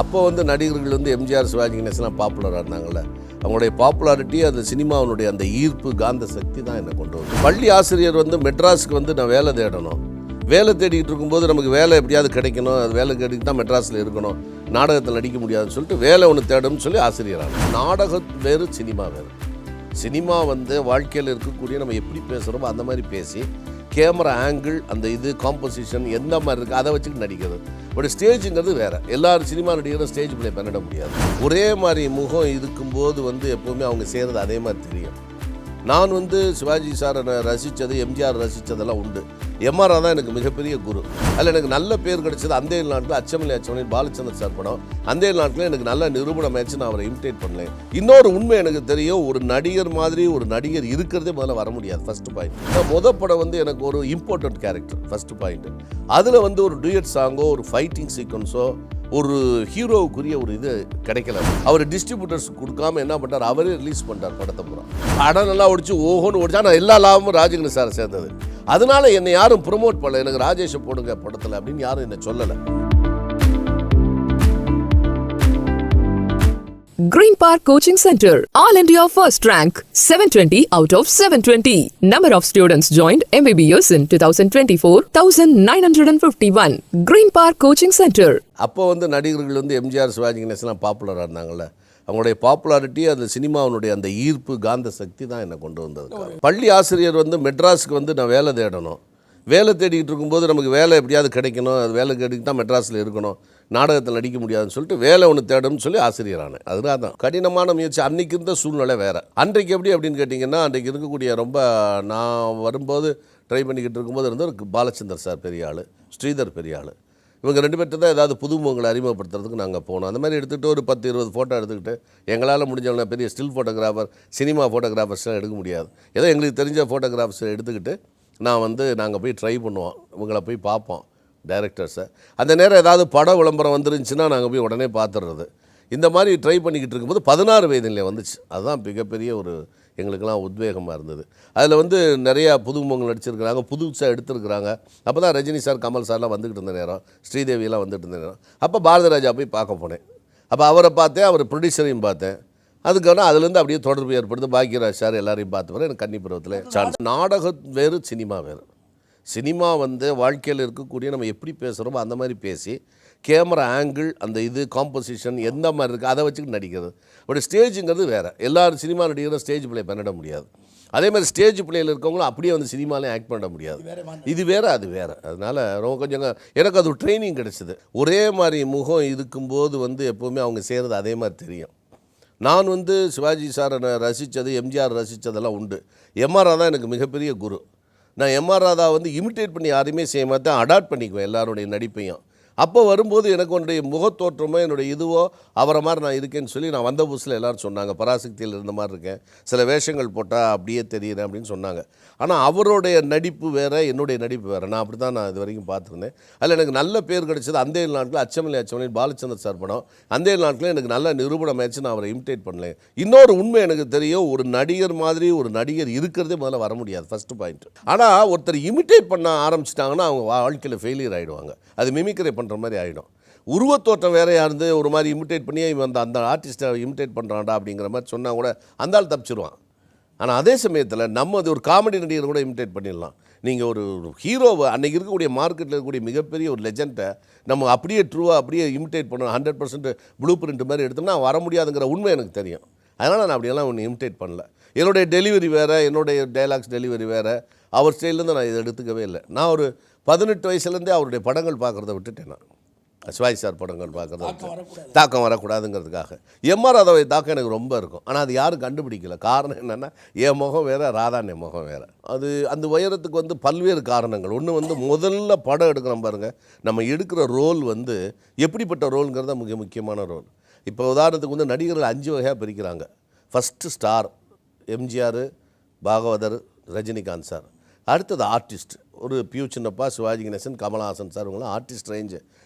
அப்போ வந்து நடிகர்கள் வந்து எம்ஜிஆர் சிவாஜி கணேசன்லாம் பாப்புலராக இருந்தாங்கள்ல, அவங்களுடைய பாப்புலாரிட்டி அந்த சினிமாவினுடைய அந்த ஈர்ப்பு காந்த சக்தி தான் என்னை கொண்டு வரும். பள்ளி ஆசிரியர் வந்து மெட்ராஸுக்கு வந்து நான் வேலை தேடணும், வேலை தேடிக்கிட்டு இருக்கும்போது நமக்கு வேலை எப்படியாவது கிடைக்கணும், அது வேலை கிடைக்கிட்டு தான் மெட்ராஸில் இருக்கணும், நாடகத்தில் நடிக்க முடியாதுன்னு சொல்லிட்டு வேலை ஒன்று தேடணும்னு சொல்லி ஆசிரியரான. நாடகம் வேறு, சினிமா வேறு. சினிமா வந்து வாழ்க்கையில் இருக்கக்கூடிய நம்ம எப்படி பேசுகிறோமோ அந்த மாதிரி பேசி கேமரா ஆங்கிள், அந்த இது காம்போசிஷன் எந்த மாதிரி இருக்குது அதை வச்சுட்டு நடிக்கிறது. பட் ஸ்டேஜுங்கிறது வேறு. எல்லாரும் சினிமா நடிகரும் ஸ்டேஜ் பிளே பண்ணிட முடியாது. ஒரே மாதிரி முகம் இருக்கும்போது வந்து எப்போவுமே அவங்க செய்கிறது அதே மாதிரி தெரியும். நான் வந்து சிவாஜி சாரை ரசித்தது, எம்ஜிஆர் ரசித்ததெல்லாம் உண்டு. எம்ஆர் தான் எனக்கு மிகப்பெரிய குரு. அதில் எனக்கு நல்ல பேர் கிடைச்சது அந்த நாட்டில் அச்சமில்லை அச்சமனில் பாலச்சந்தர் சார் படம். அந்த நாட்டில் எனக்கு நல்ல நிரூபணம் ஆயிடுச்சு, நான் அவரை இமிட்டேட் பண்ணலேன். இன்னொரு உண்மை எனக்கு தெரியும், ஒரு நடிகர் மாதிரி ஒரு நடிகர் இருக்கிறதே முதல்ல வர முடியாது. First point. முதல் படம் வந்து எனக்கு ஒரு இம்பார்ட்டன்ட் கேரக்டர், ஃபஸ்ட்டு பாயிண்ட். அதில் வந்து ஒரு டூயட் சாங்கோ, ஒரு ஃபைட்டிங் சீக்வன்ஸோ, ஒரு ஹீரோவுக்குரிய ஒரு இது கிடைக்கல. அவர் டிஸ்ட்ரிபியூட்டர்ஸ் கொடுக்காம என்ன பண்ணார், அவரே ரிலீஸ் பண்ணார் படத்தை பூரா. படம் நல்லா ஓடிச்சு, ஓஹோன்னு ஓடிச்சா. நான் எல்லா லாபமும் ராஜகிரண் சார் சேர்ந்தது. அதனால என்னை யாரும் ப்ரொமோட் பண்ணல, எனக்கு ராஜேஷை போடுங்க படத்தில் அப்படின்னு யாரும் என்னை சொல்லலை. Green Park Coaching Center, All India First Rank, 720 out of 720. Number of students joined MBBS in 2024, 1951. Green Park Coaching Center. அப்போ வந்து நடிகர்கள் வந்து எம்ஜிஆர் சிவாஜி கணேசன்லாம் பாப்புலராக இருந்தாங்கள்ல, அவங்களுடைய பாப்புலாரிட்டி அந்த சினிமாவினுடைய அந்த ஈர்ப்பு காந்த சக்தி தான் என்னை கொண்டு வந்தது. பள்ளி ஆசிரியர் வந்து மெட்ராஸுக்கு வந்து நான் வேலை தேடணும், வேலை தேடிக்கிட்டு இருக்கும்போது நமக்கு வேலை எப்படியாவது கிடைக்கணும், அது வேலை கிடைக்கிட்டு தான் மெட்ராஸில் இருக்கணும், நாடகத்தில் நடிக்க முடியாதுன்னு சொல்லிட்டு வேலை ஒன்று தேடணும்னு சொல்லி ஆசிரியரானேன். அதுதான் தான் கடினமான முயற்சி. அன்றைக்கி இருந்த சூழ்நிலை வேறு. அன்றைக்கு எப்படி அப்படின்னு கேட்டிங்கன்னா, அன்றைக்கு இருக்கக்கூடிய ரொம்ப நான் வரும்போது ட்ரை பண்ணிக்கிட்டு இருக்கும்போது இருந்த பாலச்சந்தர் சார் பெரிய ஆள், ஸ்ரீதர் பெரிய ஆள், இவங்க ரெண்டு பேர்ட்டு தான் ஏதாவது புதுமுகங்களை அறிமுகப்படுத்துறதுக்கு நாங்கள் போனோம். அந்த மாதிரி எடுத்துகிட்டு ஒரு 10-20 ஃபோட்டோ எடுத்துக்கிட்டு எங்களால் முடிஞ்சவங்க பெரிய ஸ்டில் ஃபோட்டோகிராஃபர், சினிமா ஃபோட்டோகிராஃபர்ஸ்லாம் எடுக்க முடியாது, ஏதோ எங்களுக்கு தெரிஞ்ச ஃபோட்டோகிராஃபர்ஸ் எடுத்துக்கிட்டு நாங்கள் போய் ட்ரை பண்ணுவோம், இவங்களை போய் பார்ப்போம் டைரக்டர்ஸை. அந்த நேரம் ஏதாவது பட விளம்பரம் வந்துருந்துச்சுன்னா நாங்கள் போய் உடனே பார்த்துடுறது. இந்த மாதிரி ட்ரை பண்ணிக்கிட்டு இருக்கும்போது 16 வயதிலே வந்துச்சு. அதுதான் மிகப்பெரிய ஒரு எங்களுக்கெல்லாம் உத்வேகமாக இருந்தது. அதில் வந்து நிறையா புதுமுகங்கள் நடிச்சிருக்கிறாங்க, புதுசாக எடுத்துருக்குறாங்க. அப்போ தான் ரஜினி சார், கமல் சார்லாம் வந்துக்கிட்டு இருந்த நேரம், ஸ்ரீதேவியெல்லாம் வந்துட்டு இருந்த நேரம். அப்போ பாரதி ராஜா போய் பார்க்க போனேன். அப்போ அவரை பார்த்தேன், அவர் ப்ரொடியூசரையும் பார்த்தேன். அதுக்கான அதுலேருந்து அப்படியே தொடர்பு ஏற்படுத்து பாக்யராஜ் சார் எல்லாரையும் பார்த்து வர எனக்கு கன்னி பருவத்தில் சான்ஸ். நாடகம் வேறு, சினிமா வேறு. சினிமா வந்து வாழ்க்கையில் இருக்கக்கூடிய நம்ம எப்படி பேசுகிறோமோ அந்த மாதிரி பேசி கேமரா ஆங்கிள், அந்த இது காம்போசிஷன் எந்த மாதிரி இருக்குது அதை வச்சுக்கிட்டு நடிக்கிறது. பட் ஸ்டேஜுங்கிறது வேறு. எல்லாரும் சினிமா நடிகரும் ஸ்டேஜ் பிளே பண்ணிட முடியாது. அதே மாதிரி ஸ்டேஜ் பிளேயில் இருக்கவங்களும் அப்படியே வந்து சினிமாலையும் ஆக்ட் பண்ண முடியாது. இது வேறு, அது வேறு. அதனால் ரொம்ப கொஞ்சம் எனக்கு அது ஒரு ட்ரைனிங் கிடச்சிது. ஒரே மாதிரி முகம் இருக்கும்போது வந்து எப்போவுமே அவங்க செய்கிறது அதே மாதிரி தெரியும். நான் வந்து சிவாஜி சாரை ரசித்தது, எம்ஜிஆர் ரசித்ததெல்லாம் உண்டு. எம்ஆர் தான் எனக்கு மிகப்பெரிய குரு. நான் எம்ஆர் ராதா வந்து இமிட்டேட் பண்ணி யாரையுமே செய்ய மாட்டேன், அடாப்ட் பண்ணிக்குவேன் எல்லாருடைய நடிப்பையும். அப்போ வரும்போது எனக்கு என்னுடைய முகத்தோற்றமோ என்னுடைய இதுவோ அவரை மாதிரி நான் இருக்கேன்னு சொல்லி நான் வந்த புதுசில் எல்லோரும் சொன்னாங்க, பராசக்தியில் இருந்த மாதிரி இருக்கேன், சில வேஷங்கள் போட்டால் அப்படியே தெரியுறேன் அப்படின்னு சொன்னாங்க. ஆனால் அவருடைய நடிப்பு வேறு, என்னுடைய நடிப்பு வேறு. நான் அப்படி தான் நான் இது வரைக்கும் பார்த்துருந்தேன். அதில் எனக்கு நல்ல பேர் கிடைச்சது அந்த நாட்டில் அச்சமில்லை அச்சமனில் பாலச்சந்தர் சார் படம். அந்த நாட்டில் எனக்கு நல்ல நிரூபணம் ஆயிடுச்சு, நான் அவரை இமிட்டேட் பண்ணலேன். இன்னொரு உண்மை எனக்கு தெரியும், ஒரு நடிகர் மாதிரி ஒரு நடிகர் இருக்கிறதே முதல்ல வர முடியாது. First point. ஆனால் ஒருத்தர் இமிட்டேட் பண்ண ஆரம்பிச்சிட்டாங்கன்னா அவங்க வாழ்க்கையில் ஃபெயிலியர் ஆகிடுவாங்க. அது மிமிக்ரி பண்ணுற மாதிரி ஆகிடும். உருவத்தோட்டம் வேறையாக இருந்து ஒரு மாதிரி இமிட்டேட் பண்ணி இவன் அந்த ஆர்டிஸ்ட்டை இமிட்டேட் பண்ணுறான்டா அப்படிங்கிற மாதிரி சொன்னால் கூட அந்த ஆள் தப்பிச்சிருவான். ஆனால் அதே சமயத்தில் நம்ம அது ஒரு காமெடி நடிகர் கூட இமிட்டேட் பண்ணிடலாம். நீங்கள் ஒரு ஹீரோவை, அன்றைக்கி இருக்கக்கூடிய மார்க்கெட்டில் இருக்கக்கூடிய மிகப்பெரிய ஒரு லெஜெண்டை நம்ம அப்படியே ட்ரூவாக அப்படியே இமிட்டேட் பண்ணணும், 100% ப்ளூ பிரிண்ட் மாதிரி எடுத்தோம்னா வர முடியாதுங்கிற உண்மை எனக்கு தெரியும். அதனால் நான் அப்படியெல்லாம் ஒன்று இமிட்டேட் பண்ணல. என்னுடைய டெலிவரி வேறு, என்னுடைய டைலாக்ஸ் டெலிவரி வேறு. அவர் ஸ்டைலேருந்து நான் இதை எடுத்துக்கவே இல்லை. நான் ஒரு 18 வயசுலேருந்தே அவருடைய படங்கள் பார்க்குறத விட்டுட்டேன். நான் சிவாஜி சார் படங்கள் பார்க்குறது தாக்கம் வரக்கூடாதுங்கிறதுக்காக. எம்ஆர் ராதாவை தாக்கம் எனக்கு ரொம்ப இருக்கும். ஆனால் அது யாரும் கண்டுபிடிக்கல. காரணம் என்னென்னா, என் முகம் வேறு, ராதான் என் முகம் வேறு. அது அந்த உயரத்துக்கு வந்து பல்வேறு காரணங்கள். ஒன்று வந்து முதல்ல படம் எடுக்கிறோம் பாருங்கள், நம்ம எடுக்கிற ரோல் வந்து எப்படிப்பட்ட ரோலுங்கிறது தான் மிக முக்கியமான ரோல். இப்போ உதாரணத்துக்கு வந்து நடிகர்கள் 5 வகையாக பிரிக்கிறாங்க. First star MGR, Bhagavathar, Rajinikanth sir. அடுத்தது ஆர்டிஸ்ட், ஒரு பியூ சின்னப்பா, சிவாஜி கணேசன், கமலஹாசன் சார், இவங்களாம் ஆர்டிஸ்ட் ரேஞ்சு.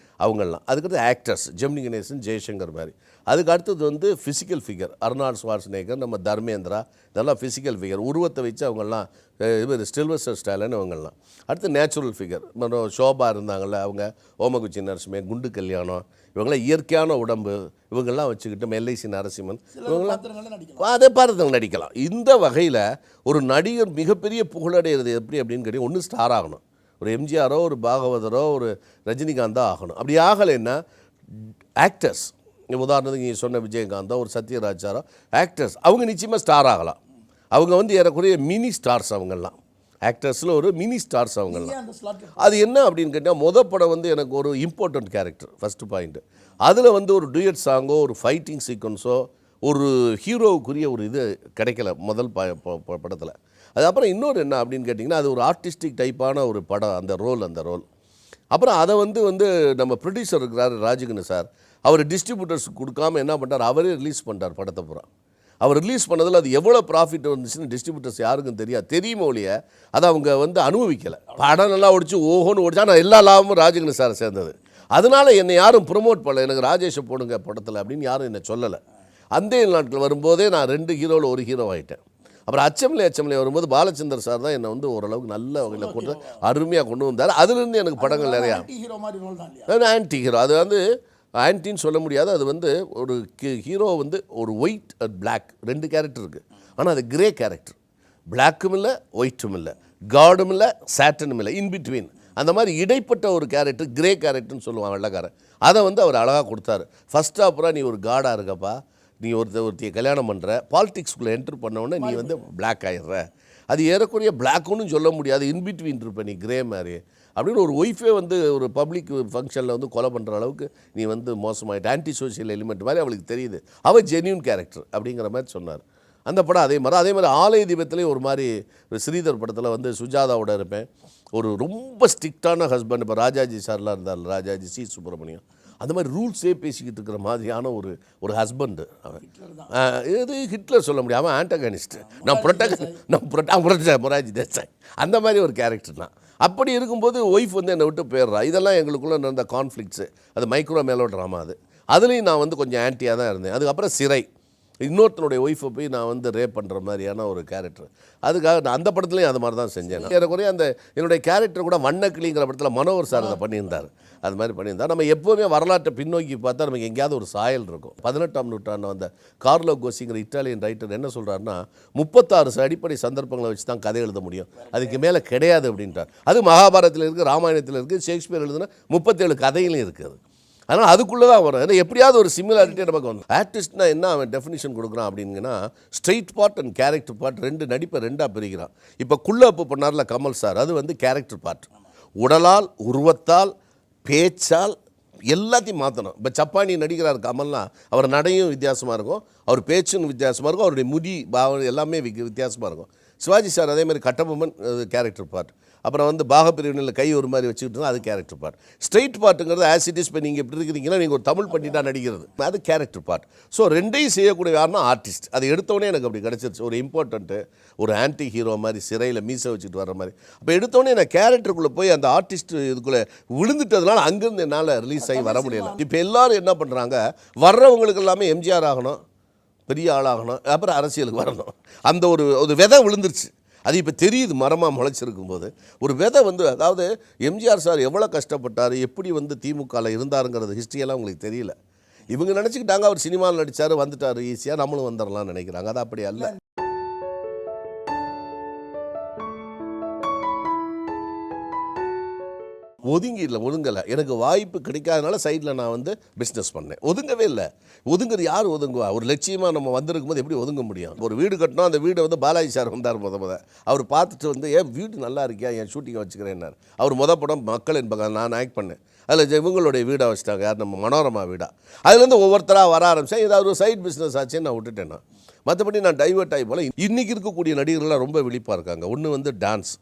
அவங்கெல்லாம். அதுக்கடுத்து ஆக்டர்ஸ் ஜெமினி கணேசன், ஜெய்சங்கர் மாதிரி. அதுக்கு அடுத்தது வந்து ஃபிசிக்கல் ஃபிகர் அர்னால்ட் ஸ்வார்ஸ்நேகர், நம்ம தர்மேந்திரா, இதெல்லாம் ஃபிசிக்கல் ஃபிகர் உருவத்தை வச்சு அவங்கெல்லாம் இவர் சில்வஸ்டர் ஸ்டாலின் அவங்கெல்லாம். அடுத்து நேச்சுரல் ஃபிகர் ஷோபா இருந்தாங்கள்ல அவங்க, ஓமகுச்சி நரசிம்மே, குண்டு கல்யாணம், இவங்களாம் இயற்கையான உடம்பு இவங்கெல்லாம் வச்சுக்கிட்டு எல்ஐசி நரசிம்மன் இவங்கெல்லாம் அதே பாத்திரங்கள் நடிக்கலாம். இந்த வகையில் ஒரு நடிகர் மிகப்பெரிய புகழடைகிறது எப்படி அப்படின்னு கேட்டீங்க, ஒன்று ஸ்டார் ஆகணும். ஒரு எம்ஜிஆரோ ஒரு பாகவதரோ ஒரு ரஜினிகாந்தோ ஆகணும். அப்படி ஆகலைன்னா ஆக்டர்ஸ், உதாரணத்துக்கு நீங்கள் சொன்ன விஜயகாந்தோ ஒரு சத்யராஜாரோ ஆக்டர்ஸ் அவங்க நிச்சயமாக ஸ்டார் ஆகலாம். அவங்க வந்து ஏறக்குறைய மினி ஸ்டார்ஸ் அவங்கெல்லாம். ஆக்டர்ஸில் ஒரு மினி ஸ்டார்ஸ் அவங்கெல்லாம். அது என்ன அப்படின்னு கேட்டால் படம் வந்து எனக்கு ஒரு இம்பார்ட்டண்ட் கேரக்டர் ஃபஸ்ட்டு பாயிண்ட்டு. அதில் வந்து ஒரு டூயட் சாங்கோ ஒரு ஃபைட்டிங் சீக்வன்ஸோ ஒரு ஹீரோவுக்குரிய ஒரு இது கிடைக்கல முதல் படத்தில். அதுக்கப்புறம் இன்னொரு என்ன அப்படின்னு கேட்டிங்கன்னா, அது ஒரு ஆர்டிஸ்டிக் டைப்பான ஒரு படம் அந்த ரோல். அப்புறம் அதை வந்து நம்ம ப்ரொடியூசர் இருக்கிறார் ராஜகண்ணு சார், அவர் டிஸ்ட்ரிபியூட்டர்ஸுக்கு கொடுக்காம என்ன பண்ணுறார், அவரே ரிலீஸ் பண்ணிட்டார் படத்தை பூரா. அவர் ரிலீஸ் பண்ணதில் அது எவ்வளோ ப்ராஃபிட் வந்துச்சுன்னு டிஸ்ட்ரிபியூட்டர்ஸ் யாருக்கும் தெரியுமோ ஒழிய அதை அவங்க வந்து அனுபவிக்கலை. படம் நல்லா ஓடிச்சு ஓஹோன்னு ஓடிச்சா, ஆனால் எல்லா லாபமும் ராஜகண்ணு சார் சேர்ந்தது. அதனால் என்னை யாரும் ப்ரொமோட் பண்ணல, எனக்கு ராஜேஷை போடுங்க படத்தில் அப்படின்னு யாரும் என்னை சொல்லலை. அந்த நாட்கள் வரும்போதே நான் 2 ஹீரோவில் ஒரு ஹீரோ ஆகிட்டேன். அப்புறம் அச்சம்லே வரும்போது பாலச்சந்தர் சார் தான் என்னை வந்து ஓரளவுக்கு நல்ல வகையில் கொண்டு அருமையாக கொண்டு வந்தார். அதுலேருந்து எனக்கு படங்கள் நிறையா ஆன்டி ஹீரோ. அது வந்து ஆன்டின்னு சொல்ல முடியாது, அது வந்து ஒரு ஹீரோ வந்து ஒரு ஒயிட் அண்ட் பிளாக் 2 கேரக்டர் இருக்குது. ஆனால் அது கிரே கேரக்டர், பிளாக்கும் இல்லை ஒயிட்டும் இல்லை, காடும் இல்லை சாட்டனும் இல்லை, இன்பிட்வீன் அந்த மாதிரி இடைப்பட்ட ஒரு கேரக்டர் கிரே கேரக்டர்னு சொல்லுவான் வெள்ளைக்காரன். அதை வந்து அவர் அழகாக கொடுத்தாரு. ஃபஸ்ட் அப்புறம் நீ ஒரு காடாக இருக்கப்பா, நீ ஒருத்தியை கல்யாணம் பண்ணுற, பாலிடிக்ஸ்குள்ளே என்ட்ரு பண்ணவுடனே நீ வந்து பிளாக் ஆகிடுற. அது ஏறக்குறைய பிளாக்குன்னு சொல்ல முடியாது, இன்பிட்வீன் இருப்ப நீ கிரே மாதிரி அப்படின்னு. ஒரு ஒய்ஃபே வந்து ஒரு பப்ளிக் ஃபங்க்ஷனில் வந்து கொலை பண்ணுற அளவுக்கு நீ வந்து மோசமாகிட்ட, ஆன்டி சோஷியல் எலிமெண்ட் மாதிரி அவளுக்கு தெரியுது. அவள் ஜென்யூன் கேரக்டர் அப்படிங்கிற மாதிரி சொன்னார். அந்த படம் அதே மாதிரி ஆலய தீபத்துலேயும் ஒரு மாதிரி ஸ்ரீதர் படத்தில் வந்து சுஜாதாவோட இருப்பேன். ஒரு ரொம்ப ஸ்ட்ரிக்டான ஹஸ்பண்ட். இப்போ ராஜாஜி சார்லாம் இருந்தார், ராஜாஜி சி சுப்பிரமணியம், அந்த மாதிரி ரூல்ஸே பேசிக்கிட்டு இருக்கிற மாதிரியான ஒரு ஹஸ்பண்டு அவன். இது ஹிட்லர் சொல்ல முடியாது, அவன் ஆண்டகனிஸ்ட். மொராஜி தேசாய் அந்த மாதிரி ஒரு கேரக்டர் தான். அப்படி இருக்கும்போது ஒய்ஃப் வந்து என்னை விட்டு போயிடுறா. இதெல்லாம் எங்களுக்குள்ளே நடந்த கான்ஃப்ளிக்ஸு, அது மைக்ரோ மேலோ ட்ராமா. அதுலேயும் நான் வந்து கொஞ்சம் ஆன்ட்டியாக தான் இருந்தேன். அதுக்கப்புறம் சிறை, இன்னொருத்தனுடைய ஒய்ஃபை போய் நான் வந்து ரேப் பண்ணுற மாதிரியான ஒரு கேரக்டர். அதுக்காக நான் அந்த படத்துலையும் அது மாதிரி தான் செஞ்சேன். ஏறக்குறைய அந்த என்னுடைய கேரக்டர் கூட வண்ணக்கிளிங்கிற படத்தில் மனோகர் சார் அதை பண்ணியிருந்தார். அது மாதிரி பண்ணியிருந்தார். நம்ம எப்போவுமே வரலாற்றை பின்னோக்கி பார்த்தா நமக்கு எங்கேயாவது ஒரு சாயல் இருக்கும். 18ஆம் நூற்றாண்டு வந்த கார்லோ கோசிங்கிற இட்டாலியன் ரைட்டர் என்ன சொல்கிறாருன்னா, 36 அடிப்படை சந்தர்ப்பங்களை வச்சு தான் கதை எழுத முடியும், அதுக்கு மேலே கிடையாது அப்படின்ட்டார். அது மகாபாரதத்தில் இருக்குது, ராமாயணத்தில் இருக்குது, ஷேக்ஸ்பியர் எழுதுனா 37 கதையிலையும் இருக்குது. அதனால் அதுக்குள்ளே தான் வரும். ஏன்னா எப்படியாவது ஒரு சிமிலாரிட்டி நமக்கு வந்து. ஆர்டிஸ்ட்னா என்ன அவன் டெஃபினிஷன் கொடுக்குறான் அப்படிங்கன்னா, straight part and character part நடிப்பை 2ஆக பிரிக்கிறான். இப்போ குள்ளப்பு பண்ணார்ல கமல் சார், அது வந்து கேரக்டர் பார்ட். உடலால், உருவத்தால், பேச்சால் எல்லாத்தையும் மாற்றணும். இப்போ சப்பானி நடிக்கிறார் கமல்னா, அவர் நடையும் வித்தியாசமாக இருக்கும், அவர் பேச்சும் வித்தியாசமாக இருக்கும், அவருடைய முடி பாவம் எல்லாமே வித்தியாசமாக இருக்கும். சிவாஜி சார் அதே மாதிரி கட்டபொம்மன் கேரக்டர் பார்ட். அப்புறம் வந்து பாகப்பிரிவினில் கை ஒரு மாதிரி வச்சுக்கிட்டு அது கேரக்டர் பார்ட். ஸ்ட்ரெயிட் பார்ட்டுங்கிறது ஆஸ் இட் இஸ். இப்போ நீங்கள் எப்படி இருக்கிறீங்கன்னா, நீங்கள் ஒரு தமிழ் பண்ணிட்டா நடிக்கிறது, அது கேரக்டர் பார்ட். ஸோ 2ஐயும் செய்யக்கூடிய யாருன்னா ஆர்டிஸ்ட். அது எடுத்தோடனே எனக்கு அப்படி கிடச்சிருச்சு. ஒரு இம்பார்ட்டண்ட்டு, ஒரு ஆன்டி ஹீரோ மாதிரி சிறையில் மீசை வச்சுட்டு வர மாதிரி. அப்போ எடுத்தோடனே நான் கேரக்டருக்குள்ளே போய் அந்த ஆர்டிஸ்ட் இதுக்குள்ளே விழுந்துட்டதுனால அங்கேருந்து என்னால் ரிலீஸ் ஆகி வர முடியலை. இப்போ எல்லோரும் என்ன பண்ணுறாங்க, வர்றவங்களுக்கு எல்லாமே எம்ஜிஆர் ஆகணும், பெரிய ஆளாகணும், அப்புறம் அரசியலுக்கு வரணும். அந்த ஒரு விதை விழுந்துருச்சு. அது இப்போ தெரியுது, மரமாக முளைச்சிருக்கும் போது ஒரு விதை வந்து. அதாவது எம்ஜிஆர் சார் எவ்வளோ கஷ்டப்பட்டார், எப்படி வந்து திமுகவில் இருந்தாருங்கிறது ஹிஸ்ட்ரியெல்லாம் உங்களுக்கு தெரியல. இவங்க நினச்சிக்கிட்டாங்க அவர் சினிமாவில் நடித்தார் வந்துட்டார் ஈஸியாக, நம்மளும் வந்துடலாம்னு நினைக்கிறாங்க. அது அப்படி அல்ல. ஒதுங்கலை. எனக்கு வாய்ப்பு கிடைக்காதனால சைடில் நான் வந்து பிஸ்னஸ் பண்ணேன். ஒதுங்கவே இல்லை. ஒதுங்குறது யார் ஒதுங்குவா? ஒரு லட்சியமாக நம்ம வந்திருக்கும் போது எப்படி ஒதுங்க முடியும்? ஒரு வீடு கட்டினோம், அந்த வீடை வந்து பாலாஜி சார் வந்தார் முத. அவர் பார்த்துட்டு வந்து, ஏன் வீடு நல்லா இருக்கியா, என் ஷூட்டிங்கை வச்சுக்கிறேன்னார். அவர் படம் மக்கள் என்பகம் நான் ஆக்ட் பண்ணேன். அதில் இவங்களுடைய வீடாக வச்சுட்டாங்க, யார் நம்ம மனோரமா வீடா. அதுலேருந்து ஒவ்வொருத்தராக வர ஆரம்பித்தேன். ஏதாவது ஒரு சைட் பிஸ்னஸ் ஆச்சுன்னு நான் விட்டுட்டேன். மற்றபடி நான் டைவர்ட் ஆகி போல. இன்றைக்கி இருக்கக்கூடிய நடிகர்கள்லாம் ரொம்ப விழிப்பாக இருக்காங்க. ஒன்று வந்து டான்ஸ்,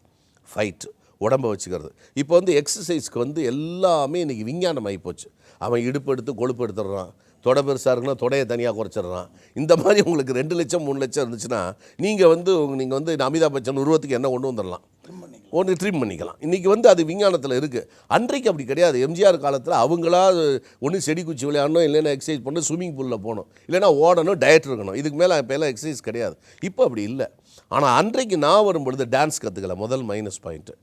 ஃபைட், உடம்பை வச்சுக்கிறது. இப்போ வந்து எக்ஸசைஸ்க்கு வந்து எல்லாமே இன்றைக்கி விஞ்ஞானம் ஆகி போச்சு. அவன் இடுப்பு எடுத்து கொழுப்பு எடுத்துடுறான், தொடை பெருசாக இருக்குன்னா தொடையை தனியாக குறைச்சிட்றான். இந்த மாதிரி உங்களுக்கு 2 லட்சம் 3 லட்சம் இருந்துச்சுன்னா நீங்கள் வந்து அமிதாப் பச்சன் உருவத்துக்கு என்ன கொண்டு வந்துடலாம். ஒன்று ட்ரீம் பண்ணிக்கலாம். இன்றைக்கி வந்து அது விஞ்ஞானத்தில் இருக்குது. அன்றைக்கு அப்படி கிடையாது. எம்ஜிஆர் காலத்தில் அவங்களா ஒன்று செடி குச்சி விளையாடணும், இல்லைன்னா எக்ஸசைஸ் பண்ணணும், ஸ்விம்மிங் பூலில் போகணும், இல்லைன்னா ஓடணும், டயட் இருக்கணும். இதுக்கு மேலே இப்போ எல்லாம் எக்ஸசைஸ் கிடையாது. இப்போ அப்படி இல்லை. ஆனால் அன்றைக்கு நான் வரும்பொழுது டான்ஸ் கற்றுக்கல. முதல் மைனஸ் பாயிண்ட்டு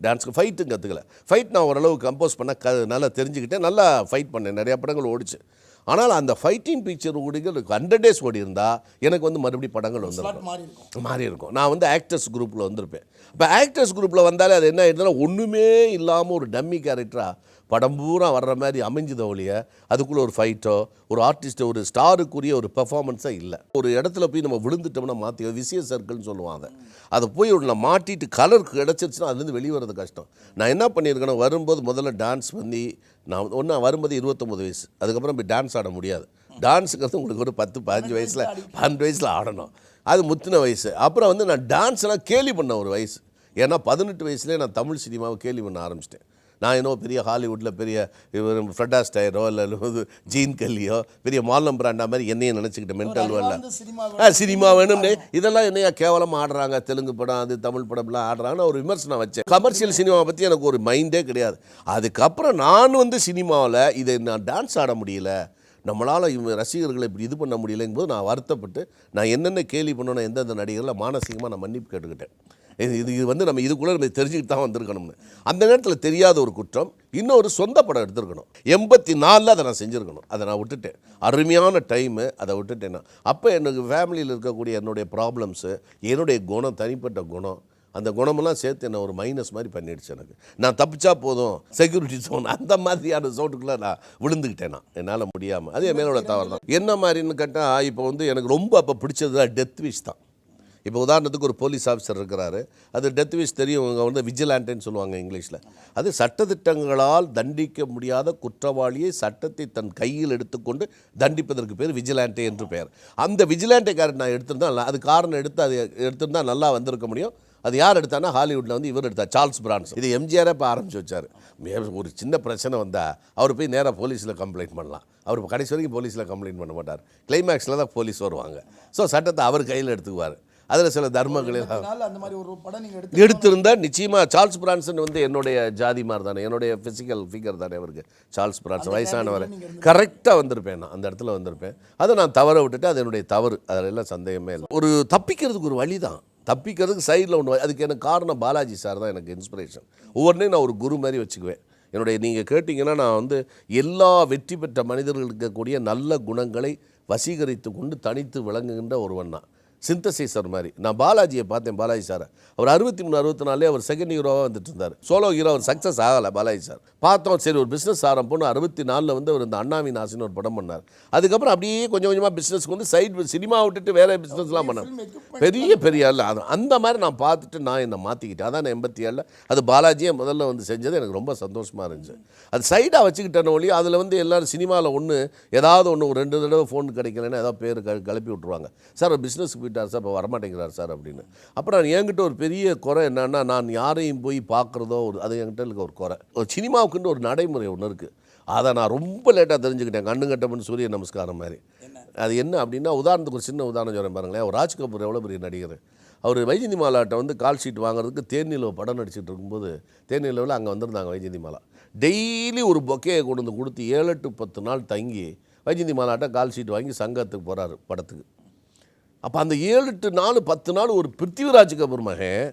டான்ஸுக்கு. ஃபைட்டும் கற்றுக்கல. ஃபைட் நான் ஓரளவு கம்போஸ் பண்ண நல்லா தெரிஞ்சுக்கிட்டேன். நல்லா ஃபைட் பண்ணேன். நிறையா படங்கள் ஓடிச்சு. ஆனால் அந்த ஃபைட்டிங் பிக்சர் ஓடிகள் 100 days ஓடி இருந்தால் எனக்கு வந்து மறுபடியும் படங்கள் வந்துருக்கும், மாறி இருக்கும். நான் வந்து ஆக்டர்ஸ் குரூப்பில் வந்திருப்பேன். இப்போ ஆக்டர்ஸ் குரூப்பில் வந்தாலே அது என்ன ஆகிடுதுன்னா ஒன்றுமே இல்லாமல் ஒரு டம்மி கேரக்டராக படம் பூரா வர்ற மாதிரி அமைஞ்சத ஒழிய அதுக்குள்ளே ஒரு ஃபைட்டோ ஒரு ஆர்டிஸ்ட்டோ ஒரு ஸ்டாருக்குரிய ஒரு பெர்ஃபார்மன்ஸாக இல்லை. ஒரு இடத்துல போய் நம்ம விழுந்துட்டோம்னா மாற்றி விசிய சர்க்கிள்னு சொல்லுவாங்க. அதை போய் நான் மாட்டிட்டு கலருக்கு கிடச்சிருச்சுன்னா அதுலேருந்து வெளியே வர்றது கஷ்டம். நான் என்ன பண்ணியிருக்கேன்னா வரும்போது முதல்ல டான்ஸ் பண்ணி நான் ஒன்றா வரும்போது 29 வயசு. அதுக்கப்புறம் போய் டான்ஸ் ஆட முடியாது. டான்ஸுங்கிறது உங்களுக்கு ஒரு 10-15 வயசில் 12 வயசில் ஆடணும். அது முத்தின வயசு. அப்புறம் வந்து நான் டான்ஸ்லாம் கேலி பண்ண ஒரு வயசு. ஏன்னா 18 வயசுலேயே நான் தமிழ் சினிமாவை கேலி பண்ண ஆரம்பிச்சிட்டேன். நான் இன்னும் பெரிய ஹாலிவுட்டில் பெரிய ஃப்ரெட் ஆஸ்டையரோ இல்லை ஜீன் கல்லியோ பெரிய மார்லம் பிராண்டா மாதிரி என்னையும் நினச்சிக்கிட்டேன். மென்டல் வேர்ல்டில் சினிமா வேணும்னு இதெல்லாம் என்னையா கேவலமாக ஆடுறாங்க, தெலுங்கு படம் அது தமிழ் படம்லாம் ஆடுறாங்கன்னு ஒரு விமர்சனம் வச்சேன். கமர்ஷியல் சினிமாவை பற்றி எனக்கு ஒரு மைண்டே கிடையாது. அதுக்கப்புறம் நான் வந்து சினிமாவில் இதை நான் டான்ஸ் ஆட முடியல, நம்மளால் இவங்க ரசிகர்களை இப்படி இது பண்ண முடியலைங்கும்போது நான் வருத்தப்பட்டு நான் என்னென்ன கேலி பண்ணணும் எந்தெந்த நடிகர்களை மானசீகமாக நான் மன்னிப்பு கேட்டுக்கிட்டேன். இது வந்து நம்ம இதுக்குள்ளே நம்ம தெரிஞ்சுக்கிட்டு தான் வந்திருக்கணும்னு. அந்த நேரத்தில் தெரியாத ஒரு குற்றம். இன்னொரு சொந்த படம் எடுத்துருக்கணும். 84 அதை நான் செஞ்சுருக்கணும். அதை நான் விட்டுட்டேன். அருமையான டைமு, அதை விட்டுட்டேன். நான் அப்போ எனக்கு ஃபேமிலியில் இருக்கக்கூடிய என்னுடைய ப்ராப்ளம்ஸு, என்னுடைய குணம், தனிப்பட்ட குணம், அந்த குணமெல்லாம் சேர்த்து என்ன ஒரு மைனஸ் மாதிரி பண்ணிடுச்சு. எனக்கு நான் தப்பிச்சா போதும் செக்யூரிட்டி ஜோன் அந்த மாதிரியான சோட்டுக்குள்ளே நான் விழுந்துக்கிட்டேன். நான் என்னால் முடியாமல். அது என் மேலோட தவறு தான். என்ன மாதிரின்னு கேட்டால் இப்போ வந்து எனக்கு ரொம்ப அப்போ பிடிச்சது தான் டெத் விஷ் தான். இப்போ உதாரணத்துக்கு ஒரு போலீஸ் ஆஃபீஸர் இருக்கிறாரு. அது டெத் விஷ் தெரியும். அவங்க வந்து விஜிலாண்டேன்னு சொல்லுவாங்க இங்கிலீஷில். அது சட்டத்திட்டங்களால் தண்டிக்க முடியாத குற்றவாளியை சட்டத்தை தன் கையில் எடுத்துக்கொண்டு தண்டிப்பதற்கு பேர் விஜிலாண்டே என்று பெயர். அந்த விஜிலாண்டேக்காரன் நான் எடுத்திருந்தா அது காரணம் எடுத்து அது எடுத்திருந்தா நல்லா வந்திருக்க முடியும். அது யார் எடுத்தானா ஹாலிவுட்டில் வந்து இவர் எடுத்தார், சார்ல்ஸ் பிரான்சன். இது எம்ஜிஆரே இப்போ ஆரம்பிச்சு வச்சார். ஒரு சின்ன பிரச்சனை வந்தால் அவர் போய் நேராக போலீஸில் கம்ப்ளைண்ட் பண்ணலாம். அவர் கடைசி வரைக்கும் போலீஸில் கம்ப்ளைண்ட் பண்ண மாட்டார். கிளைமேக்ஸில் தான் போலீஸ் வருவாங்க. ஸோ சட்டத்தை அவர் கையில் எடுத்துக்குவார். அதில் சில தர்மங்கள் எடுத்திருந்தால் நிச்சயமாக சார்ல்ஸ் பிரான்சன் வந்து என்னுடைய ஜாதி மாதிரி தானே, என்னுடைய ஃபிசிக்கல் ஃபிகர் தானே அவருக்கு. சார்ல்ஸ் பிரான்சன் வயசானவர் கரெக்டாக வந்திருப்பேன். நான் அந்த இடத்துல வந்திருப்பேன். அதை நான் தவற விட்டுட்டு அது என்னுடைய தவறு. அதில் எல்லாம் சந்தேகமே இல்லை. ஒரு தப்பிக்கிறதுக்கு ஒரு வழி தான். தப்பிக்கிறதுக்கு சைடில் ஒன்று. அதுக்கு எனக்கு காரணம் பாலாஜி சார் தான் எனக்கு இன்ஸ்பிரேஷன். ஒவ்வொன்றையும் நான் ஒரு குரு மாதிரி வச்சுக்குவேன். என்னுடைய நீங்கள் கேட்டிங்கன்னா நான் வந்து எல்லா வெற்றி பெற்ற மனிதர்கள் இருக்கக்கூடிய நல்ல குணங்களை வசீகரித்து கொண்டு தனித்து விளங்குகின்ற ஒருவன் தான். சிந்தசைசர் மாதிரி. நான் பாலாஜியை பார்த்தேன். பாலாஜி சாரை அவர் 63-64 அவர் செகண்ட் ஹீரோவாக வந்துட்டு இருந்தார். சோலோ ஹீரோ அவர் சக்ஸஸ் ஆகலை பாலாஜி சார். பார்த்தோம் சரி ஒரு பிஸ்னஸ் ஆரம்பிப்போன்னு 64 வந்து அவர் இந்த அண்ணாவின் ஆசைன்னு ஒரு படம் பண்ணார். அதுக்கப்புறம் அப்படியே கொஞ்சம் கொஞ்சமாக பிஸ்னஸ்க்கு வந்து சைடு சினிமா விட்டுட்டு வேறு பிஸ்னஸ்லாம் பண்ணார். பெரிய அல்ல அது அந்த மாதிரி நான் பார்த்துட்டு நான் என்னை மாற்றிக்கிட்டேன். அதான் நான் 87 அது பாலாஜியை முதல்ல வந்து செஞ்சது எனக்கு ரொம்ப சந்தோஷமாக இருந்துச்சு. அது சைடாக வச்சுக்கிட்டேன்னு ஒளி அதில் வந்து எல்லோரும் சினிமாவில் ஒன்று ஏதாவது ஒன்று ஒரு 2 தடவை ஃபோன் கிடைக்கலன்னா ஏதாவது பேர் கிளப்பி விட்ருவாங்க. சார் பிஸ்னஸ்க்கு போயிட்டார் சார், இப்போ வரமாட்டேங்கிறார் சார் அப்படின்னு. அப்புறம் என்கிட்ட ஒரு பெரிய குறை என்னன்னா நான் யாரையும் போய் பார்க்குறதோ அது என்கிட்ட இருக்க ஒரு குறை. ஒரு சினிமாவுக்குன்னு ஒரு நடைமுறை ஒன்று இருக்குது. அதை நான் ரொம்ப லேட்டாக தெரிஞ்சுக்கிட்டேன். கண்ணு கட்டப்பன்னு சூரிய நமஸ்காரம் மாதிரி. அது என்ன அப்படின்னா உதாரணத்துக்கு ஒரு சின்ன உதாரணம் சொல்கிறேன் பாருங்களேன். ஒரு ராஜ் கபூர் எவ்வளோ பெரிய நடிகர். அவர் வைஜந்தி மாலாட்ட வந்து கால் ஷீட் வாங்குறதுக்கு தேனிலவு படம் நடிச்சிட்டு இருக்கும்போது தேனிலவில் அங்கே வந்திருந்தாங்க வைஜந்தி மாலா. டெய்லி ஒரு பொக்கையை கொண்டு வந்து கொடுத்து 7 to 10 நாள் தங்கி வைஜந்தி மாலாட்ட கால் ஷீட் வாங்கி சங்கத்துக்கு போகிறாரு படத்துக்கு. அப்போ அந்த 7 to 10 நாள் ஒரு பிருத்திவிராஜ் கபூர் மகன்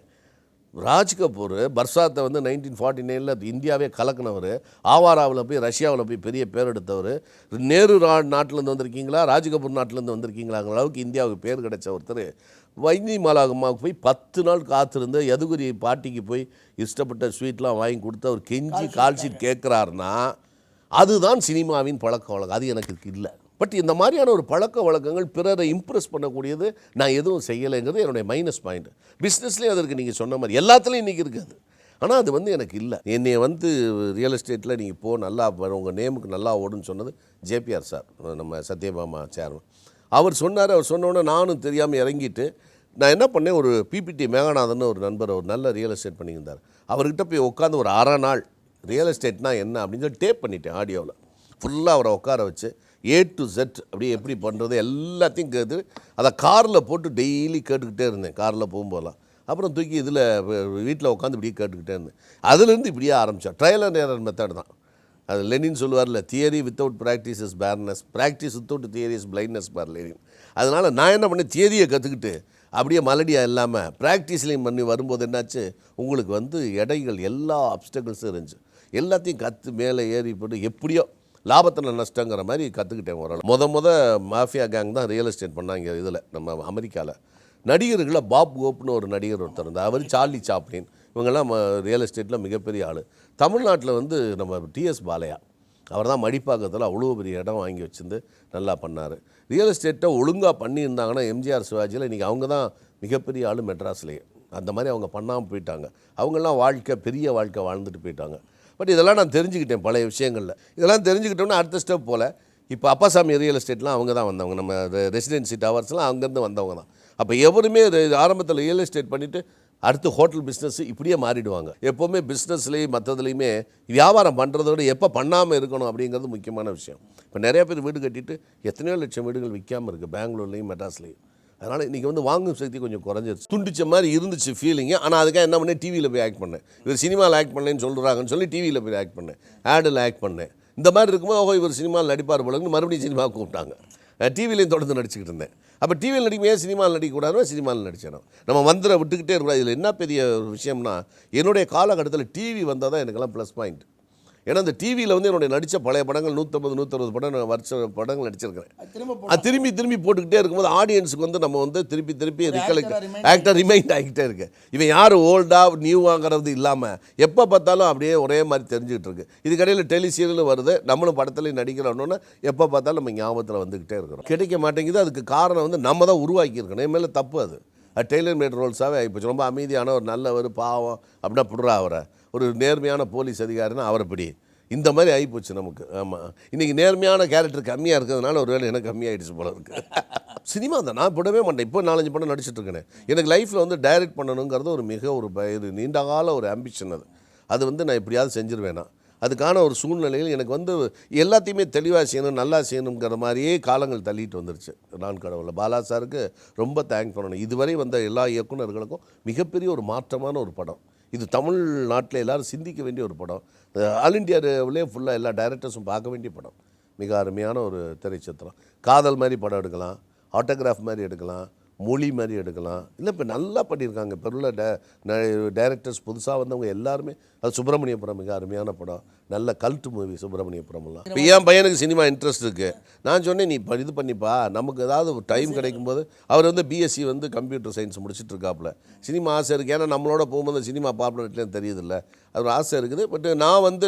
ராஜ் கபூர் பர்சாத்தை வந்து 1949 இந்தியாவே கலக்கினவர். ஆவாராவில் போய் ரஷ்யாவில் போய் பெரிய பேர் எடுத்தவர். நேரு நாட்டிலேருந்து வந்திருக்கீங்களா, ராஜ் கபூர் நாட்டிலேருந்து வந்திருக்கீங்களாங்கிற அளவுக்கு இந்தியாவுக்கு பேர் கிடைச்ச ஒருத்தர் வைஜந்தி மாலாவுக்கு போய் 10 நாள் காத்திருந்து எதுகுரி பாட்டிக்கு போய் இஷ்டப்பட்ட ஸ்வீட்லாம் வாங்கி கொடுத்து அவர் கெஞ்சி கால் ஷீட் கேட்குறாருன்னா அதுதான் சினிமாவின் பழக்க வழக்கம். அது எனக்கு இல்லை. பட் இந்த மாதிரியான ஒரு பழக்க வழக்கங்கள் பிறரை இம்ப்ரெஸ் பண்ணக்கூடியது நான் எதுவும் செய்யலைங்கிறது என்னுடைய மைனஸ் பாயிண்ட். பிஸ்னஸ்லேயும் அதற்கு நீங்கள் சொன்ன மாதிரி எல்லாத்துலேயும் இன்றைக்கி இருக்காது. ஆனால் அது வந்து எனக்கு இல்லை. என்னை வந்து ரியல் எஸ்டேட்டில் நீங்கள் நல்லா உங்கள் நேமுக்கு நல்லா ஓடுன்னு சொன்னது ஜேபிஆர் சார், நம்ம சத்யபாமா சேர்மன். அவர் சொன்னார். அவர் சொன்னோன்னே நானும் தெரியாமல் இறங்கிட்டு நான் என்ன பண்ணேன், ஒரு பிபிடி மேகநாதன் ஒரு நண்பர் ஒரு நல்ல ரியல் எஸ்டேட் பண்ணியிருந்தார். அவர்கிட்ட போய் உட்காந்து ஒரு 1/2 நாள் ரியல் எஸ்டேட்னா என்ன அப்படின்னு சொல்லி டேப் பண்ணிட்டேன். ஆடியோவில் ஃபுல்லாக அவரை உட்கார வச்சு A to Z அப்படியே எப்படி பண்ணுறது எல்லாத்தையும் கேட்டு அதை காரில் போட்டு டெய்லி கேட்டுக்கிட்டே இருந்தேன். காரில் போகும்போதெல்லாம் அப்புறம் தூக்கி இதில் வீட்டில் உட்காந்து இப்படியே கேட்டுக்கிட்டே இருந்தேன். அதுலேருந்து இப்படியே ஆரம்பித்தோம். ட்ரையல் அண்ட் எரர் மெத்தட் தான். அது லெனின் சொல்லுவார்ல, theory without practice is barrenness, practice without theory is blindness by Lenin. அதனால் நான் என்ன பண்ணேன், தியரியை கற்றுக்கிட்டு அப்படியே மலடியாக இல்லாமல் ப்ராக்டிஸ்லையும் பண்ணி வரும்போது என்னாச்சு, உங்களுக்கு வந்து எடைகள் எல்லா அப்டக்கிள்ஸும் இருந்துச்சு. எல்லாத்தையும் கற்று மேலே ஏறி போட்டு எப்படியோ லாபத்தில் நஷ்டங்கிற மாதிரி கற்றுக்கிட்டேன் ஓரளவு. மாஃபியா கேங் தான் ரியல் எஸ்டேட் பண்ணாங்க இதில் நம்ம அமெரிக்காவில். நடிகர்களில் பாப் கோப்னு ஒரு நடிகர் ஒருத்தர் இருந்தார், அவர் சார்லி சாப்ளின், இவங்கெல்லாம் ரியல் எஸ்டேட்டில் மிகப்பெரிய ஆள். தமிழ்நாட்டில் வந்து நம்ம டிஎஸ் பாலையா, அவர் தான் மடிப்பாக்கத்தில் அவ்வளோ பெரிய இடம் வாங்கி வச்சுருந்து நல்லா பண்ணார். ரியல் எஸ்டேட்டை ஒழுங்காக பண்ணியிருந்தாங்கன்னா எம்ஜிஆர் சிவாஜியில் இன்றைக்கி அவங்க தான் மிகப்பெரிய ஆள் மெட்ராஸ்லேயே. அந்த மாதிரி அவங்க பண்ணாமல் போயிட்டாங்க. அவங்கெல்லாம் பெரிய வாழ்க்கை வாழ்ந்துட்டு போயிட்டாங்க. பட் இதெல்லாம் நான் தெரிஞ்சுக்கிட்டேன் பழைய விஷயங்களில். இதெல்லாம் தெரிஞ்சுக்கிட்டோம்னா அடுத்த ஸ்டெப் போல் இப்போ அப்பாசாமி ரியல் எஸ்டேட்லாம் அவங்க தான் வந்தவங்க, நம்ம ரெசிடென்சி டவர்ஸ்லாம் அங்கேருந்து வந்தவங்க தான். அப்போ எவருமே ஆரம்பத்தில் ரியல் எஸ்டேட் பண்ணிவிட்டு அடுத்து ஹோட்டல் பிஸ்னஸ் இப்படியே மாறிடுவாங்க. எப்போவுமே பிஸ்னஸ்லேயும் மற்றதுலேயுமே வியாபாரம் பண்ணுறத விட எப்போ பண்ணாமல் இருக்கணும் அப்படிங்கிறது முக்கியமான விஷயம். இப்போ நிறைய பேர் வீடு கட்டிட்டு எத்தனையோ லட்சம் வீடுகள் விற்காமல் இருக்குது பெங்களூர்லேயும் மெட்ராஸ்லேயும். அதனால் இன்றைக்கி வந்து வாங்கும் சக்தி கொஞ்சம் குறைஞ்சிருச்சு. துண்டிச்ச மாதிரி இருந்துச்சு ஃபீலிங்கு. ஆனால் அதுக்காக என்ன பண்ணேன், டிவியில் போய் ஆக்ட் பண்ணேன். இவர் சினிமாவில் ஆக்ட் பண்ணேன்னு சொல்கிறாங்கன்னு சொல்லி டிவியில் போய் ஆக்ட் பண்ணேன், ஆடில் ஆக்ட் பண்ணேன். இந்த மாதிரி இருக்கும்போது இவர் சினிமாவில் நடிப்பார் போலன்னு மறுபடியும் சினிமாவுக்கு கூப்பிட்டாங்க. டிவிலையும் தொடர்ந்து நடிச்சுக்கிட்டு இருந்தேன். அப்போ டிவியில் நடிக்கும்போது சினிமாவில் நடிக்கக்கூடாதுன்னா சினிமாவில் நடிச்சேன். நம்ம வந்துட விட்டுக்கிட்டே இருக்கக்கூடாது. இதில் என்ன பெரிய ஒரு விஷயம்னா, என்னுடைய காலகட்டத்தில் டிவி வந்தால் தான் எனக்கெல்லாம் ப்ளஸ் பாயிண்ட். ஏன்னா அந்த டிவியில் வந்து என்னுடைய நடித்த பழைய படங்கள் 150-160 படம் படங்கள் நடிச்சிருக்கிறேன். அது திரும்பி போட்டுக்கிட்டே இருக்கும்போது ஆடியன்ஸுக்கு வந்து நம்ம வந்து திருப்பி ஆக்டர் ரிமைண்ட் ஆகிக்கிட்டே இருக்கு. இவன் யார் ஓல்டாக நியூவாங்கிறது இல்லாமல் எப்போ பார்த்தாலும் அப்படியே ஒரே மாதிரி தெரிஞ்சுக்கிட்டு இருக்கு. இதுக்கடையில் டெலிசீரியலும் வருது, நம்மளும் படத்துலையும் நடிக்கிறோன்னு எப்போ பார்த்தாலும் நம்ம ஞாபகத்தில் வந்துக்கிட்டே இருக்கிறோம். கிடைக்க மாட்டேங்குது. அதுக்கு காரணம் வந்து நம்ம தான் உருவாக்கியிருக்கணும். என் மேலே தப்பு அது டெய்லர் மேட் ரோல்ஸாகவே ஆகிப்போச்சு. ரொம்ப அமைதியான ஒரு நல்லவர் பாவம் அப்படின்னா புடுறா அவரை, ஒரு நேர்மையான போலீஸ் அதிகாரினா அவரை பிடி, இந்த மாதிரி ஆகிப்போச்சு நமக்கு. ஆமாம், இன்றைக்கி நேர்மையான கேரக்டர் கம்மியாக இருக்கிறதுனால ஒரு வேளை எனக்கு கம்மியாகிடுச்சு போல இருக்குது. சினிமா தான் நான் போடவே மாட்டேன். இப்போ 4-5 படம் நடிச்சிட்ருக்கேன். எனக்கு லைஃப்பில் வந்து டைரக்ட் பண்ணணுங்கிறது ஒரு நீண்ட கால ஒரு ஆம்பிஷன். அது வந்து நான் எப்படியாவது செஞ்சுருவேனா. அதுக்கான ஒரு சூழ்நிலையில் எனக்கு வந்து எல்லாத்தையுமே தெளிவாக செய்யணும், நல்லா செய்யணுங்கிற மாதிரியே காலங்கள் தள்ளிட்டு வந்துருச்சு. நான் கடவுளில் பாலா சாருக்கு ரொம்ப தேங்க் பண்ணணும். இதுவரை வந்த எல்லா இயக்குநர்களுக்கும் மிகப்பெரிய ஒரு மாற்றமான ஒரு படம் இது. தமிழ்நாட்டில் எல்லோரும் சிந்திக்க வேண்டிய ஒரு படம். ஆல் இண்டியாவிலே ஃபுல்லாக எல்லா டைரக்டர்ஸும் பார்க்க வேண்டிய படம். மிக அருமையான ஒரு திரைச்சித்திரம். காதல் மாதிரி படம் எடுக்கலாம், ஆட்டோகிராஃப் மாதிரி எடுக்கலாம், மொழி மாதிரி எடுக்கலாம். இல்லை இப்போ நல்லா பண்ணியிருக்காங்க. இப்போ உள்ள டைரக்டர்ஸ் புதுசாக வந்தவங்க எல்லாருமே. அது சுப்பிரமணியபுரம் மிக அருமையான படம், நல்ல கல்ட் மூவி சுப்பிரமணியபுரம்லாம். இப்போ என் பையனுக்கு சினிமா இன்ட்ரெஸ்ட் இருக்குது. நான் சொன்னேன், நீ இது பண்ணிப்பா, நமக்கு ஏதாவது ஒரு டைம் கிடைக்கும்போது. அவர் வந்து பிஎஸ்சி வந்து கம்ப்யூட்டர் சயின்ஸ் முடிச்சுட்டு இருக்காப்புல. சினிமா ஆசை இருக்குது. ஏன்னா நம்மளோட போகும்போது சினிமா பாப்புலர்லேயும் தெரியுதில்ல, அது ஒரு ஆசை இருக்குது. பட்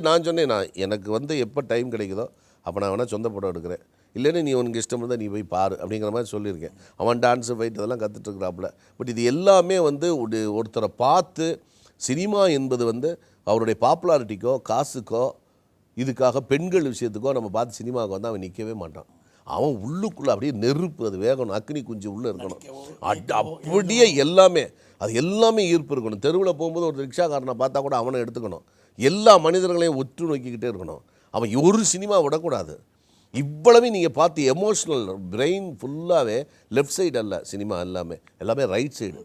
நான் சொன்னேன், எனக்கு வந்து எப்போ டைம் கிடைக்குதோ அப்போ நான் வேணால் சொந்த படம் எடுக்கிறேன், இல்லைன்னு நீ உனக்கு இஷ்டம் இருந்தால் நீ போய் பாரு அப்படிங்கிற மாதிரி சொல்லியிருக்கேன். அவன் டான்ஸு ஃபைட் இதெல்லாம் கற்றுட்ருக்குறாப்புல. பட் இது எல்லாமே வந்து ஒருத்தரை பார்த்து சினிமா என்பது வந்து அவருடைய பாப்புலாரிட்டிக்கோ காசுக்கோ இதுக்காக பெண்கள் விஷயத்துக்கோ நம்ம பார்த்து சினிமாவுக்கு வந்து அவன் நிற்கவே மாட்டான். அவன் உள்ளுக்குள்ளே அப்படியே நெருப்பு, அது வேகணும், அக்னி குஞ்சு உள்ளே இருக்கணும். அப்படியே எல்லாமே ஈர்ப்பு இருக்கணும். தெருவில் போகும்போது ஒரு ரிக்ஷாக்காரனை பார்த்தா கூட அவனை எடுத்துக்கணும். எல்லா மனிதர்களையும் ஒற்று நோக்கிக்கிட்டே இருக்கணும். அவன் ஒரு சினிமா விடக்கூடாது. இவ்வளவு நீங்கள் பார்த்து எமோஷ்னல் பிரெயின் ஃபுல்லாகவே லெஃப்ட் சைடு அல்ல சினிமா எல்லாமே ரைட் சைடு.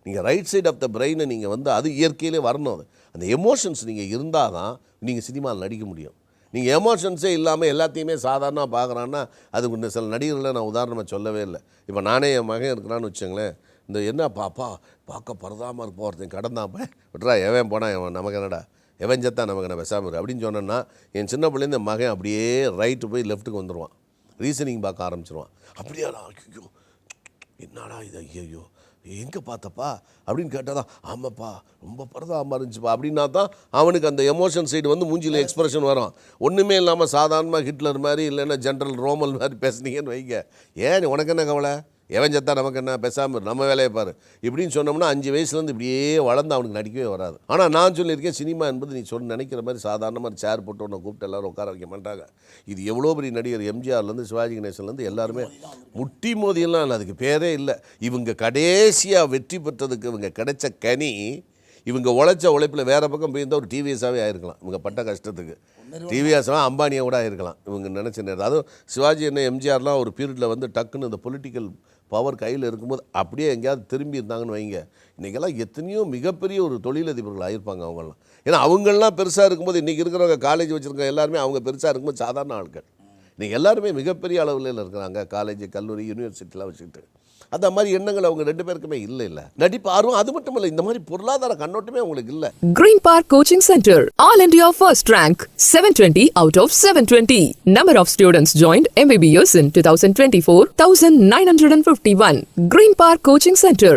நீங்கள் ரைட் சைடு ஆஃப் த பிரெயினை நீங்கள் வந்து அது இயற்கையிலே வரணும். அது அந்த எமோஷன்ஸ் நீங்கள் இருந்தால் தான் நீங்கள் சினிமாவில் நடிக்க முடியும். நீங்கள் எமோஷன்ஸே இல்லாமல் எல்லாத்தையுமே சாதாரணமாக பார்க்குறான்னா அது இன்னும் சில நடிகர்களை நான் உதாரணமாக சொல்லவே இல்லை. இப்போ நானே என் மகன் இருக்கிறான்னு வச்சுங்களேன், இந்த என்ன பாப்பா பார்க்க பரதாமல் இருப்போம், ஒருத்தன் கடந்தான் விட்றா, எவன் போனால் எவன் நமக்கு என்னடா, எவன் செத்தா நமக்கு என்ன பெசாமல் அப்படின்னு சொன்னேன்னா, என் சின்ன பிள்ளைங்க மகன் அப்படியே ரைட்டு போய் லெஃப்ட்டுக்கு வந்துடுவான், ரீசனிங் பார்க்க ஆரம்பிச்சிடுவான். அப்படியாடா, ஐயோ என்னடா இது, ஐயோ எங்கே பார்த்தப்பா அப்படின்னு கேட்டால் தான், ஆமாப்பா ரொம்ப பரதாமல் இருந்துச்சுப்பா அப்படின்னா தான் அவனுக்கு அந்த எமோஷன் சைடு வந்து மூஞ்சியில் எக்ஸ்பிரஷன் வரும். ஒன்றுமே இல்லாமல் சாதாரணமாக ஹிட்லர் மாதிரி இல்லைன்னா ஜென்ரல் ரோமல் மாதிரி பேசுனீங்கன்னு வைங்க, ஏன் உனக்கு என்ன கவலை, எவன் செத்தா நமக்கு என்ன, பேசாமல் நம்ம வேலையை பாரு இப்படின்னு சொன்னோம்னா 5 வயசுலேருந்து இப்படியே வளர்ந்து அவனுக்கு நடிக்கவே வராது. ஆனால் நான் சொல்லியிருக்கேன், சினிமா என்பது நீ நினைக்கிற மாதிரி சாதாரணமாக சேர் போட்டு ஒன்று கூப்பிட்டு எல்லோரும் உட்கார வைக்க மாட்டாங்க. இது எவ்வளோ பெரிய நடிகர், எம்ஜிஆர்லேருந்து சிவாஜி கணேசன்லேருந்து எல்லாருமே முட்டி மோதியெல்லாம் இல்லை, அதுக்கு பேரே இல்லை. இவங்க கடைசியாக வெற்றி பெற்றதுக்கு இவங்க கிடைச்ச கனி இவங்க உழைச்ச உழைப்பில் வேறு பக்கம் போயிருந்தால் ஒரு டிவிஎஸாகவே ஆயிருக்கலாம். இவங்க பட்ட கஷ்டத்துக்கு டிவிஎஸ்ஸாக அம்பானியை கூட ஆயிருக்கலாம் இவங்க நினச்ச நேரம். அதுவும் சிவாஜி என்ன எம்ஜிஆர்லாம் ஒரு பீரியடில் வந்து டக்குன்னு இந்த பொலிட்டிக்கல் பவர் கையில் இருக்கும்போது அப்படியே எங்கேயாவது திரும்பி இருந்தாங்கன்னு வைங்க, இன்றைக்கெல்லாம் எத்தனையோ மிகப்பெரிய ஒரு தொழிலதிபர்கள் ஆயிருப்பாங்க அவங்களாம். ஏன்னா அவங்களாம் பெருசாக இருக்கும்போது இன்றைக்கி இருக்கிறவங்க காலேஜ் வச்சுருக்க எல்லாருமே அவங்க பெருசாக இருக்கும்போது சாதாரண ஆட்கள். இன்றைக்கி எல்லாருமே மிகப்பெரிய அளவில் இருக்கிறாங்க, காலேஜ் கல்லூரி யூனிவர்சிட்டிலாம் வச்சுக்கிட்டு. அந்த மாதிரி எண்ணங்கள் அவங்க 2 பேருக்குமே இல்லை. நடிப்பு ஆர்வம் அது மட்டும் இல்லை, இந்த மாதிரி பொருளாதார கண்ணோட்டமே அவங்களுக்கு இல்லை. Green Park Coaching Center, All India First Rank, 720 out of 720. Number of students joined MBBS in 2024, 1951. Green Park Coaching Center.